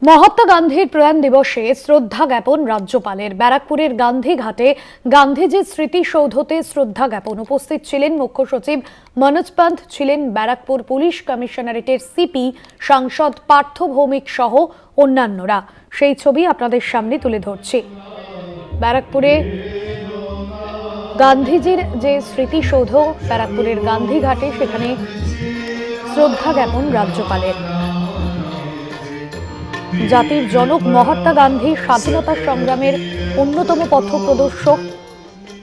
মহাত্মা গান্ধীর প্রয়াণ দিবসে শ্রদ্ধা জ্ঞাপন রাজ্যপালের। ব্যারাকপুরের গান্ধী ঘাটে গান্ধীজির স্মৃতিসৌধতে শ্রদ্ধা জ্ঞাপন। উপস্থিত ছিলেন মুখ্য সচিব মনোজ পান্থ, ছিলেন ব্যারাকপুর পুলিশ কমিশনারেটের সিপি, সাংসদ পার্থ ভৌমিক সহ অন্যান্যরা। সেই ছবি আপনাদের সামনে তুলে ধরছি। ব্যারাকপুরে গান্ধীজির যে স্মৃতিসৌধ ব্যারাকপুরের গান্ধী ঘাটে, সেখানে শ্রদ্ধা জ্ঞাপন রাজ্যপালের। জাতির জনক মহাত্মা গান্ধী স্বাধীনতা সংগ্রামের অন্যতম পথপ্রদর্শক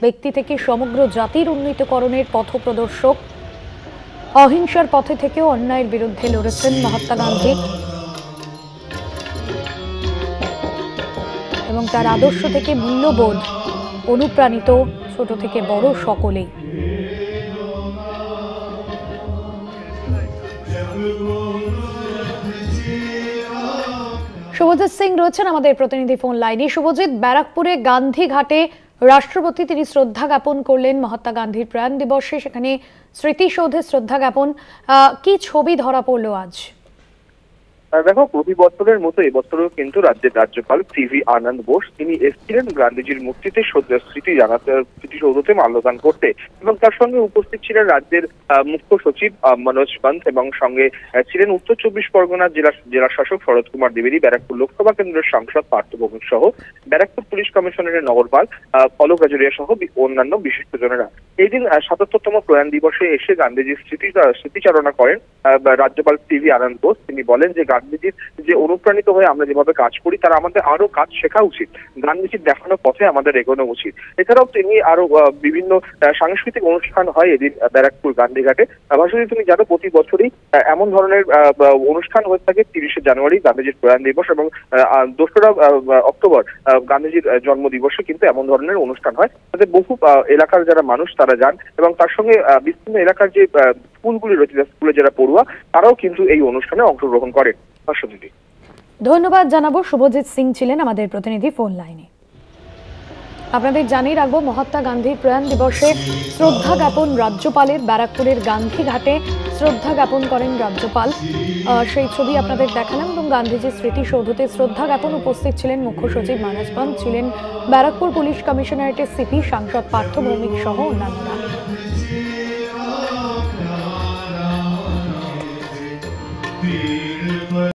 ব্যক্তি থেকে সমগ্র জাতির উন্নীতকরণের পথপ্রদর্শক। অহিংসার পথে থেকেও অন্যায়ের বিরুদ্ধে লড়েছেন মহাত্মা গান্ধী এবং তার আদর্শ থেকে মূল্যবোধ অনুপ্রাণিত ছোট থেকে বড় সকলেই। শুভজিৎ সিং রয়েছেন আমাদের প্রতিনিধি ফোন লাইনে। শুভজিৎ, ব্যারাকপুরে গান্ধী ঘাটে রাষ্ট্রপতি তিনি শ্রদ্ধা জ্ঞাপন করলেন মহাত্মা গান্ধীর প্রয়াণ দিবসে। সেখানে স্মৃতিসৌধে শ্রদ্ধা জ্ঞাপন, কি ছবি ধরা পড়লো আজ? দেখো, প্রতি বছরের মতো এবছরও কিন্তু রাজ্যের রাজ্যপাল সিভি আনন্দ বোস তিনি এসেছিলেন গান্ধীজির মূর্তিতে স্মৃতিসৌধতে মাল্যদান করতে, এবং তার সঙ্গে উপস্থিত ছিলেন রাজ্যের মুখ্য সচিব মনোজ পান্থ এবং সঙ্গে ছিলেন উত্তর চব্বিশ পরগনার জেলা শাসক শরৎ কুমার দ্বিবেদী, ব্যারাকপুর লোকসভা কেন্দ্রের সাংসদ পার্থ ভৌমিক সহ ব্যারাকপুর পুলিশ কমিশনারের নগরপাল পলক রাজরিয়া সহ অন্যান্য বিশিষ্টজনেরা। এই দিন ৭৭তম প্রয়াণ দিবসে এসে গান্ধীজির স্মৃতিচারণা করেন রাজ্যপাল সিভি আনন্দ বোস। তিনি বলেন যে গান্ধীজির যে অনুপ্রাণিত হয়ে আমরা যেভাবে কাজ করি, তারা আমাদের আরো কাজ শেখা উচিত, গান্ধীজির দেখানো পথে আমাদের এগোনো উচিত। এছাড়াও তিনি আরো বিভিন্ন সাংস্কৃতিক অনুষ্ঠান হয় এদিন ব্যারাকপুর গান্ধীঘাটে। ভাষণে তুমি জানো, প্রতি বছরই এমন ধরনের অনুষ্ঠান হয়ে থাকে ৩০শে জানুয়ারি গান্ধীজির প্রয়াণ দিবস এবং ২রা অক্টোবর গান্ধীজির জন্ম দিবসে কিন্তু এমন ধরনের অনুষ্ঠান হয়। তাতে বহু এলাকার যারা মানুষ তারা যান এবং তার সঙ্গে বিভিন্ন এলাকার যে স্কুলগুলি রয়েছে, স্কুলে যারা পড়ুয়া তারাও কিন্তু এই অনুষ্ঠানে অংশগ্রহণ করেন। ধন্যবাদ জানাবো। শুভজিৎ সিং ছিলেন আমাদের প্রতিনিধি ফোন লাইনে। আপনাদের জানিয়ে রাখবো, মহাত্মা গান্ধীর প্রয়াণ দিবসে শ্রদ্ধা জ্ঞাপন রাজ্যপালের। ব্যারাকপুরের গান্ধী ঘাটে শ্রদ্ধা জ্ঞাপন করেন রাজ্যপাল, সেই ছবি আপনাদের দেখালাম। এবং গান্ধীজির স্মৃতিসৌধতে শ্রদ্ধা জ্ঞাপন উপস্থিত ছিলেন মুখ্য সচিব মনোজ পান্থ, ছিলেন ব্যারাকপুর পুলিশ কমিশনারেটের সিপি, সাংসদ পার্থ ভৌমিক সহ অন্যান্যরা।